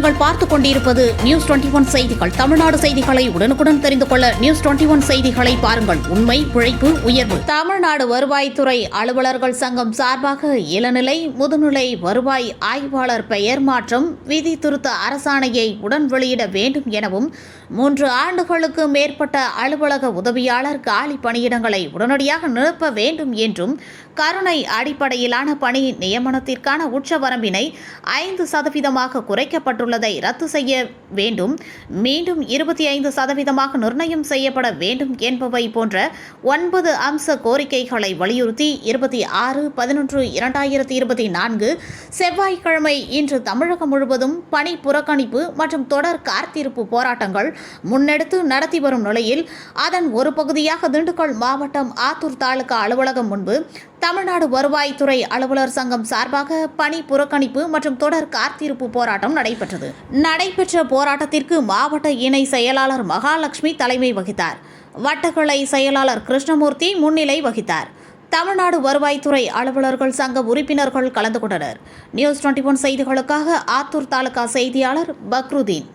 நீங்கள் பார்த்துக் கொண்டிருப்பது நியூஸ் 21 செய்திகள். தமிழ்நாடு செய்திகளை உடனுக்குடன் தெரிந்து கொள்ள நியூஸ் 21 செய்திகளை பாருங்கள். உண்மை, உழைப்பு, உயர்வு. தமிழ்நாடு வருவாய்த்துறை அலுவலர்கள் சங்கம் சார்பாக இளநிலை, முதுநிலை வருவாய் ஆய்வாளர் பெயர் மாற்றம் விதி திருத்த அரசாணையை உடன் வெளியிட வேண்டும் எனவும் 3 ஆண்டுகளுக்கு மேற்பட்ட அலுவலக உதவியாளர் காலி பணியிடங்களை உடனடியாக நிரப்ப வேண்டும் என்றும் கருணை அடிப்படையிலான பணி நியமனத்திற்கான உச்சவரம்பினை 5% குறைக்கப்பட்டுள்ளதை ரத்து செய்ய வேண்டும், மீண்டும் 25% நிர்ணயம் செய்யப்பட வேண்டும் என்பவை போன்ற 9 அம்ச கோரிக்கைகளை வலியுறுத்தி 26/11/2024 செவ்வாய்க்கிழமை இன்று தமிழகம் முழுவதும் பணி புறக்கணிப்பு மற்றும் தொடர் காத்திருப்பு போராட்டங்கள் முன்னெடுத்து நடத்தி வரும் நிலையில் அதன் ஒரு பகுதியாக திண்டுக்கல் மாவட்டம் ஆத்தூர் தாலுகா அலுவலகம் முன்பு தமிழ்நாடு வருவாய்த்துறை அலுவலர் சங்கம் சார்பாக பணி புறக்கணிப்பு மற்றும் தொடர் காத்திருப்பு போராட்டம் நடைபெற்றது. நடைபெற்ற போராட்டத்திற்கு மாவட்ட இணை செயலாளர் மகாலட்சுமி தலைமை வகித்தார். வட்டக்கிளை செயலாளர் கிருஷ்ணமூர்த்தி முன்னிலை வகித்தார். தமிழ்நாடு வருவாய்த்துறை அலுவலர்கள் சங்க உறுப்பினர்கள் கலந்து கொண்டனர். நியூஸ் 21 செய்திகளுக்காக ஆத்தூர் தாலுகா செய்தியாளர் பக்ருதீன்.